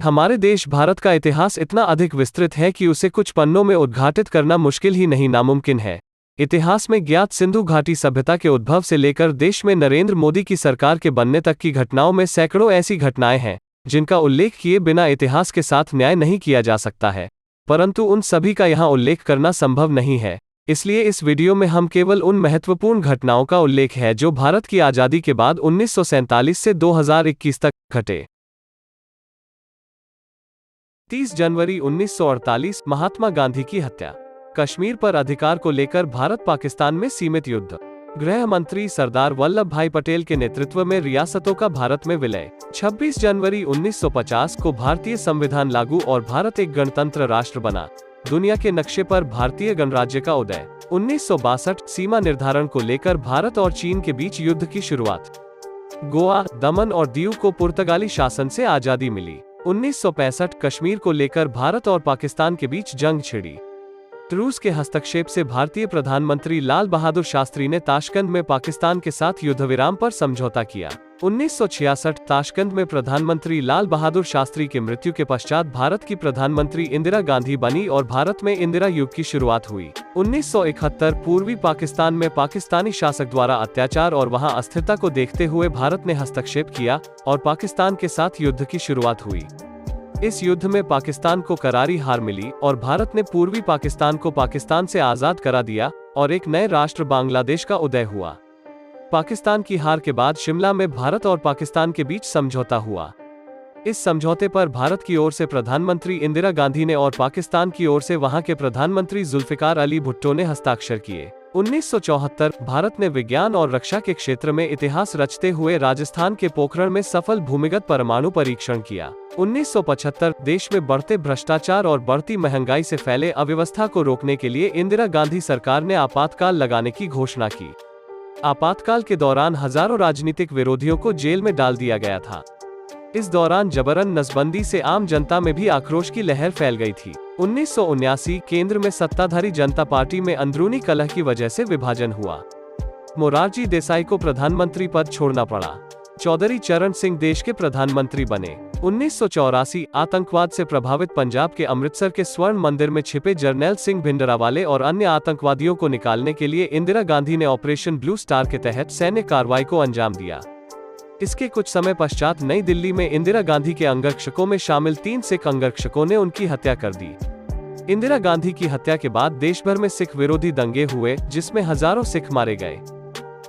हमारे देश भारत का इतिहास इतना अधिक विस्तृत है कि उसे कुछ पन्नों में उद्घाटित करना मुश्किल ही नहीं नामुमकिन है। इतिहास में ज्ञात सिंधु घाटी सभ्यता के उद्भव से लेकर देश में नरेंद्र मोदी की सरकार के बनने तक की घटनाओं में सैकड़ों ऐसी घटनाएं हैं जिनका उल्लेख किए बिना इतिहास के साथ न्याय नहीं किया जा सकता है, परंतु उन सभी का यहाँ उल्लेख करना संभव नहीं है। इसलिए इस वीडियो में हम केवल उन महत्वपूर्ण घटनाओं का उल्लेख है जो भारत की आज़ादी के बाद 1947 से 2021 तक घटे। 30 जनवरी 1948 महात्मा गांधी की हत्या। कश्मीर पर अधिकार को लेकर भारत पाकिस्तान में सीमित युद्ध। गृह मंत्री सरदार वल्लभ भाई पटेल के नेतृत्व में रियासतों का भारत में विलय। 26 जनवरी 1950 को भारतीय संविधान लागू और भारत एक गणतंत्र राष्ट्र बना। दुनिया के नक्शे पर भारतीय गणराज्य का उदय। 1962 सीमा निर्धारण को लेकर भारत और चीन के बीच युद्ध की शुरुआत। गोवा, दमन और दीव को पुर्तगाली शासन से आजादी मिली। 1965 कश्मीर को लेकर भारत और पाकिस्तान के बीच जंग छिड़ी। रूस के हस्तक्षेप से भारतीय प्रधानमंत्री लाल बहादुर शास्त्री ने ताशकंद में पाकिस्तान के साथ युद्धविराम पर समझौता किया। 1966 ताशकंद में प्रधानमंत्री लाल बहादुर शास्त्री की मृत्यु के पश्चात भारत की प्रधानमंत्री इंदिरा गांधी बनी और भारत में इंदिरा युग की शुरुआत हुई। 1971 पूर्वी पाकिस्तान में पाकिस्तानी शासक द्वारा अत्याचार और वहां अस्थिरता को देखते हुए भारत ने हस्तक्षेप किया और पाकिस्तान के साथ युद्ध की शुरुआत हुई। इस युद्ध में पाकिस्तान को करारी हार मिली और भारत ने पूर्वी पाकिस्तान को पाकिस्तान से आजाद करा दिया और एक नए राष्ट्र बांग्लादेश का उदय हुआ। पाकिस्तान की हार के बाद शिमला में भारत और पाकिस्तान के बीच समझौता हुआ। इस समझौते पर भारत की ओर से प्रधानमंत्री इंदिरा गांधी ने और पाकिस्तान की ओर से वहां के प्रधानमंत्री जुल्फिकार अली भुट्टो ने हस्ताक्षर किए। 1974 भारत ने विज्ञान और रक्षा के क्षेत्र में इतिहास रचते हुए राजस्थान के पोखरण में सफल भूमिगत परमाणु परीक्षण किया। 1975 देश में बढ़ते भ्रष्टाचार और बढ़ती महंगाई से फैले अव्यवस्था को रोकने के लिए इंदिरा गांधी सरकार ने आपातकाल लगाने की घोषणा की। आपातकाल के दौरान हजारों राजनीतिक विरोधियों को जेल में डाल दिया गया था। इस दौरान जबरन नसबंदी से आम जनता में भी आक्रोश की लहर फैल गई थी। 1979 केंद्र में सत्ताधारी जनता पार्टी में अंदरूनी कलह की वजह से विभाजन हुआ। मोरारजी देसाई को प्रधानमंत्री पद छोड़ना पड़ा। चौधरी चरण सिंह देश के प्रधानमंत्री बने। 1984 आतंकवाद से प्रभावित पंजाब के अमृतसर के स्वर्ण मंदिर में छिपे जरनैल सिंह भिंडरावाले और अन्य आतंकवादियों को निकालने के लिए इंदिरा गांधी ने ऑपरेशन ब्लू स्टार के तहत सैन्य कार्रवाई को अंजाम दिया। इसके कुछ समय पश्चात नई दिल्ली में इंदिरा गांधी के अंगरक्षकों में शामिल 3 सिख अंगरक्षकों ने उनकी हत्या कर दी। इंदिरा गांधी की हत्या के बाद देश भर में सिख विरोधी दंगे हुए जिसमें हजारों सिख मारे गए।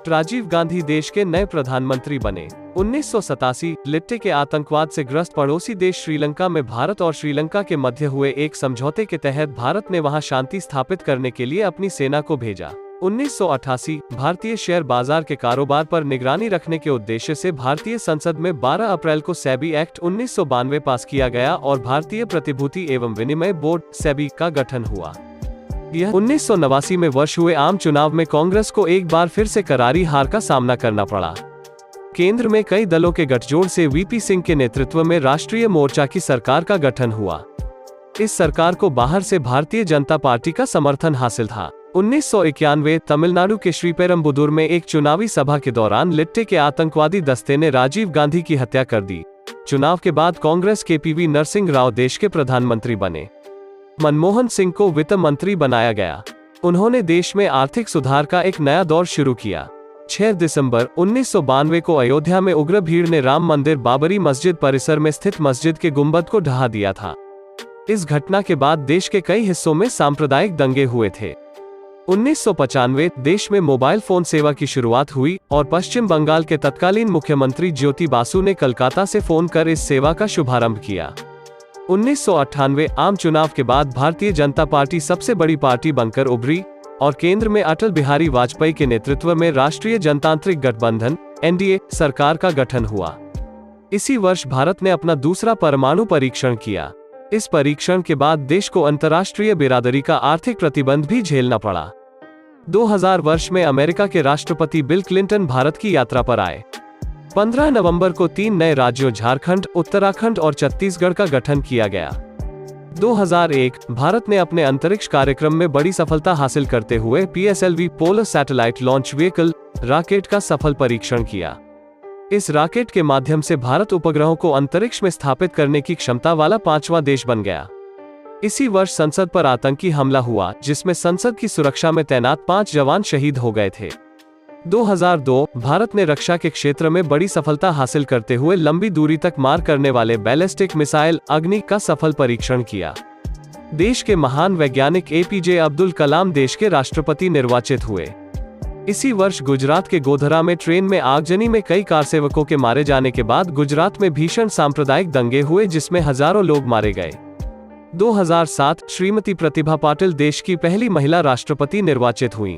राजीव गांधी देश के नए प्रधानमंत्री बने। 1987 लिट्टे के आतंकवाद से ग्रस्त पड़ोसी देश श्रीलंका में भारत और श्रीलंका के मध्य हुए एक समझौते के तहत भारत ने वहां शांति स्थापित करने के लिए अपनी सेना को भेजा। 1988 भारतीय शेयर बाजार के कारोबार पर निगरानी रखने के उद्देश्य से भारतीय संसद में 12 अप्रैल को सेबी एक्ट 1992 पास किया गया और भारतीय प्रतिभूति एवं विनिमय बोर्ड सेबी का गठन हुआ। यह 1989 में वर्ष हुए आम चुनाव में कांग्रेस को एक बार फिर से करारी हार का सामना करना पड़ा। केंद्र में कई दलों के गठजोड़ से वीपी सिंह के नेतृत्व में राष्ट्रीय मोर्चा की सरकार का गठन हुआ। इस सरकार को बाहर से भारतीय जनता पार्टी का समर्थन हासिल था। 1991 तमिलनाडु के श्रीपेरम्बुदुर में एक चुनावी सभा के दौरान लिट्टे के आतंकवादी दस्ते ने राजीव गांधी की हत्या कर दी। चुनाव के बाद कांग्रेस के पीवी नरसिंह राव देश के प्रधानमंत्री बने। मनमोहन सिंह को वित्त मंत्री बनाया गया। उन्होंने देश में आर्थिक सुधार का एक नया दौर शुरू किया। 6 दिसंबर 1992 को अयोध्या में उग्र भीड़ ने राम मंदिर बाबरी मस्जिद परिसर में स्थित मस्जिद के गुंबद को ढहा दिया था। इस घटना के बाद देश के कई हिस्सों में सांप्रदायिक दंगे हुए थे। 1995 देश में मोबाइल फोन सेवा की शुरुआत हुई और पश्चिम बंगाल के तत्कालीन मुख्यमंत्री ज्योति बासु ने कलकत्ता से फोन कर इस सेवा का शुभारंभ किया। 1998 आम चुनाव के बाद भारतीय जनता पार्टी सबसे बड़ी पार्टी बनकर उभरी और केंद्र में अटल बिहारी वाजपेयी के नेतृत्व में राष्ट्रीय जनतांत्रिक गठबंधन एनडीए सरकार का गठन हुआ। इसी वर्ष भारत ने अपना दूसरा परमाणु परीक्षण किया। इस परीक्षण के बाद देश को अंतर्राष्ट्रीय बिरादरी का आर्थिक प्रतिबंध भी झेलना पड़ा। 2000 वर्ष में अमेरिका के राष्ट्रपति बिल क्लिंटन भारत की यात्रा पर आए। 15 नवंबर को 3 नए राज्यों झारखंड, उत्तराखंड और छत्तीसगढ़ का गठन किया गया। 2001 भारत ने अपने अंतरिक्ष कार्यक्रम में बड़ी सफलता हासिल करते हुए PSLV polar satellite launch vehicle rocket का सफल परीक्षण किया। इस रॉकेट के माध्यम से भारत उपग्रहों को अंतरिक्ष में स्थापित करने की क्षमता वाला 5वां देश बन गया। इसी वर्ष संसद पर आतंकी हमला हुआ, जिसमें संसद की सुरक्षा में तैनात 5 जवान शहीद हो गए थे। 2002 भारत ने रक्षा के क्षेत्र में बड़ी सफलता हासिल करते हुए लंबी दूरी तक मार करने वाले बैलिस्टिक मिसाइल अग्नि का सफल परीक्षण किया। देश के महान वैज्ञानिक एपीजे अब्दुल कलाम देश के राष्ट्रपति निर्वाचित हुए। इसी वर्ष गुजरात के गोधरा में ट्रेन में आगजनी में कई कारसेवकों के मारे जाने के बाद गुजरात में भीषण सांप्रदायिक दंगे हुए, जिसमें हजारों लोग मारे गए। 2007 श्रीमती प्रतिभा पाटिल देश की पहली महिला राष्ट्रपति निर्वाचित हुई।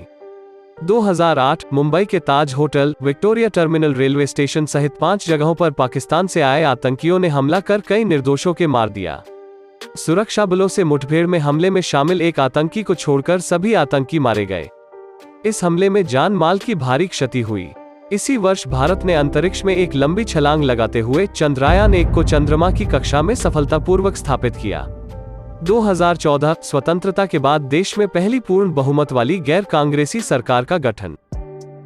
2008 मुंबई के Taj hotel, Victoria terminal railway station सहित 5 जगहों पर पाकिस्तान से आए आतंकियों ने हमला कर कई निर्दोषों के मार दिया। सुरक्षा बलों से मुठभेड़ में हमले में शामिल एक आतंकी को छोड़कर सभी आतंकी मारे गए। इस हमले में जान माल की भारी क्षति हुई। इसी वर्ष भारत ने अंतरिक्ष में एक लंबी छलांग लगाते हुए चंद्रयान 1 को चंद्रमा की कक्षा में सफलतापूर्वक स्थापित किया। 2014 स्वतंत्रता के बाद देश में पहली पूर्ण बहुमत वाली गैर कांग्रेसी सरकार का गठन।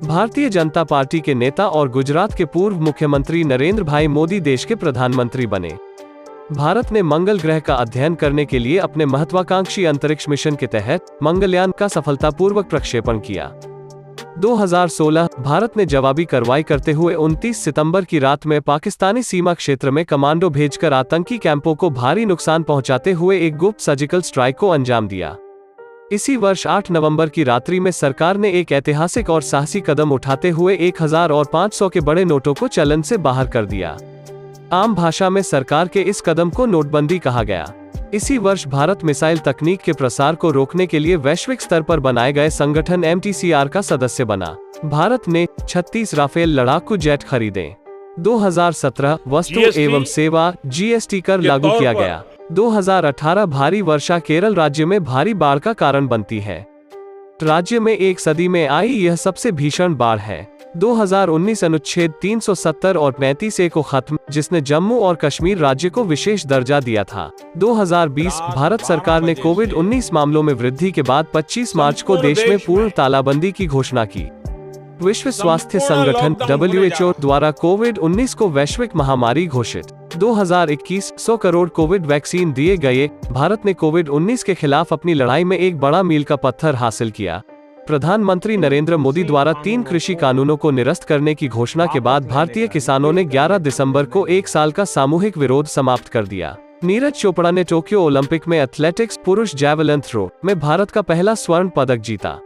भारतीय जनता पार्टी के नेता और गुजरात के पूर्व मुख्यमंत्री नरेंद्र भाई मोदी देश के प्रधानमंत्री बने। भारत ने मंगल ग्रह का अध्ययन करने के लिए अपने महत्वाकांक्षी अंतरिक्ष मिशन के तहत मंगलयान का सफलतापूर्वक प्रक्षेपण किया। 2016 भारत ने जवाबी कार्रवाई करते हुए 29 सितंबर की रात में पाकिस्तानी सीमा क्षेत्र में कमांडो भेजकर आतंकी कैंपों को भारी नुकसान पहुंचाते हुए एक गुप्त सर्जिकल स्ट्राइक को अंजाम दिया। इसी वर्ष 8 नवंबर की रात्रि में सरकार ने एक ऐतिहासिक और साहसी कदम उठाते हुए 1000 और 500 के बड़े नोटों को चलन से बाहर कर दिया। आम भाषा में सरकार के इस कदम को नोटबंदी कहा गया। इसी वर्ष भारत मिसाइल तकनीक के प्रसार को रोकने के लिए वैश्विक स्तर पर बनाए गए संगठन MTCR का सदस्य बना। भारत ने 36 राफेल लड़ाकू जेट खरीदे। 2017 वस्तु एवं सेवा GST कर लागू किया गया। 2018 भारी वर्षा केरल राज्य में भारी बाढ़ का कारण बनती है। राज्य में एक सदी में आई यह सबसे भीषण बाढ़ है। 2019 अनुच्छेद 370 और 35A को खत्म, जिसने जम्मू और कश्मीर राज्य को विशेष दर्जा दिया था। 2020 भारत सरकार ने कोविड-19 मामलों में वृद्धि के बाद 25 मार्च को देश में पूर्ण तालाबंदी की घोषणा की। विश्व स्वास्थ्य संगठन WHO द्वारा कोविड-19 को वैश्विक महामारी घोषित। 2021 100 करोड़ कोविड वैक्सीन दिए गए। भारत ने कोविड-19 के खिलाफ अपनी लड़ाई में एक बड़ा मील का पत्थर हासिल किया। प्रधानमंत्री नरेंद्र मोदी द्वारा 3 कृषि कानूनों को निरस्त करने की घोषणा के बाद भारतीय किसानों ने 11 दिसंबर को 1 साल का सामूहिक विरोध समाप्त कर दिया। नीरज चोपड़ा ने टोक्यो ओलंपिक में एथलेटिक्स पुरुष जैवलिन थ्रो में भारत का पहला स्वर्ण पदक जीता।